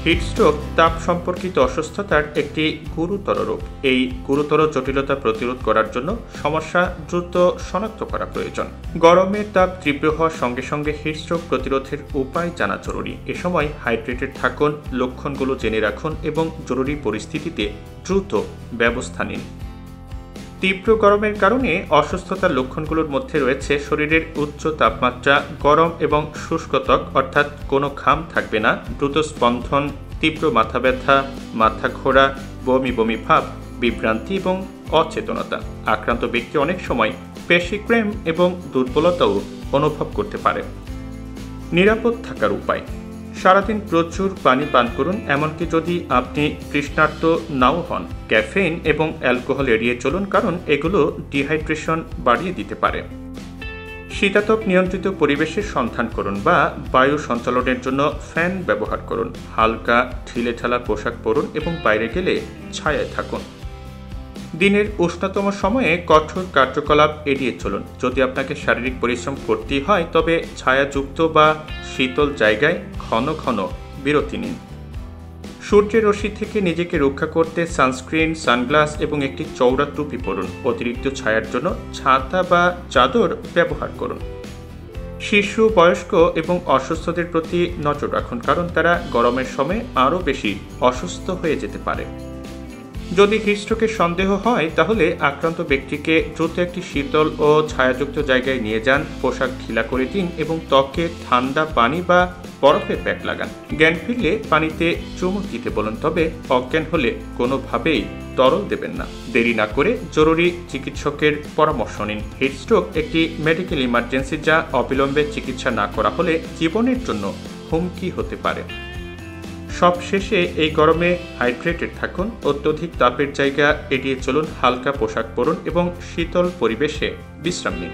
Heatstroke তাপ সম্পর্কিত অসুস্থতার একটি গুরুতর রূপ। এই গুরুতর জটিলতা প্রতিরোধ করার জন্য সমস্যা দ্রুত শনাক্ত করা প্রয়োজন। গরমের তাপ তীব্র হওয়ার সঙ্গে সঙ্গে হিটস্ট্রোক প্রতিরোধের উপায় জানা জরুরি। এ সময় হাইড্রেটেড থাকুন, লক্ষণগুলো জেনে রাখুন এবং জরুরি পরিস্থিতিতে দ্রুত ব্যবস্থা নিন। তীব্র গরমের কারণে অসুস্থতার লক্ষণগুলোর মধ্যে রয়েছে শরীরের উচ্চ তাপমাত্রা, গরম এবং শুষ্ক ত্বক অর্থাৎ কোনো ঘাম থাকবে না, দ্রুত স্পন্দন, তীব্র মাথা ব্যথা, মাথা ঘোরা, বমি বমি ভাব, বিভ্রান্তি এবং অচেতনতা। আক্রান্ত ব্যক্তি অনেক সময় পেশিক্রেম এবং দুর্বলতাও অনুভব করতে পারে। নিরাপদ থাকার উপায়: সারাদিন প্রচুর পানি পান করুন, এমনকি যদি আপনি তৃষ্ণার্ত নাও হন। ক্যাফেইন এবং অ্যালকোহল এড়িয়ে চলুন, কারণ এগুলো ডিহাইড্রেশন বাড়িয়ে দিতে পারে। শীতাতপ নিয়ন্ত্রিত পরিবেশের সন্ধান করুন বা বায়ু সঞ্চালনের জন্য ফ্যান ব্যবহার করুন। হালকা ঢিলেঢালা পোশাক পরুন এবং বাইরে গেলে ছায়ায় থাকুন। দিনের উষ্ণতম সময়ে কঠোর কার্যকলাপ এড়িয়ে চলুন। যদি আপনাকে শারীরিক পরিশ্রম করতেই হয়, তবে ছায়াযুক্ত বা শীতল জায়গায় ঘন ঘন বিরতি নিন। সূর্যের রশ্মি থেকে নিজেকে রক্ষা করতে সানস্ক্রিন, সানগ্লাস এবং একটি চওড়া টুপি পরুন। অতিরিক্ত ছায়ার জন্য ছাতা বা চাদর ব্যবহার করুন। শিশু, বয়স্ক এবং অসুস্থদের প্রতি নজর রাখুন, কারণ তারা গরমের সময় আরও বেশি অসুস্থ হয়ে যেতে পারে। যদি হিটস্ট্রোকের সন্দেহ হয়, তাহলে আক্রান্ত ব্যক্তিকে দ্রুত একটি শীতল ও ছায়াযুক্ত জায়গায় নিয়ে যান। পোশাক ঢিলা করে দিন এবং ত্বকে ঠান্ডা পানি বা বরফের প্যাক লাগান। জ্ঞান ফিরলে পানিতে চুমুক দিতে বলুন, তবে অজ্ঞান হলে কোনোভাবেই তরল দেবেন না। দেরি না করে জরুরি চিকিৎসকের পরামর্শ নিন। হিটস্ট্রোক একটি মেডিকেল ইমার্জেন্সি, যা অবিলম্বে চিকিৎসা না করা হলে জীবনের জন্য হুমকি হতে পারে। সবশেষে, এই গরমে হাইড্রেটেড থাকুন, অত্যধিক তাপের জায়গা এড়িয়ে চলুন, হালকা পোশাক পরুন এবং শীতল পরিবেশে বিশ্রাম নিন।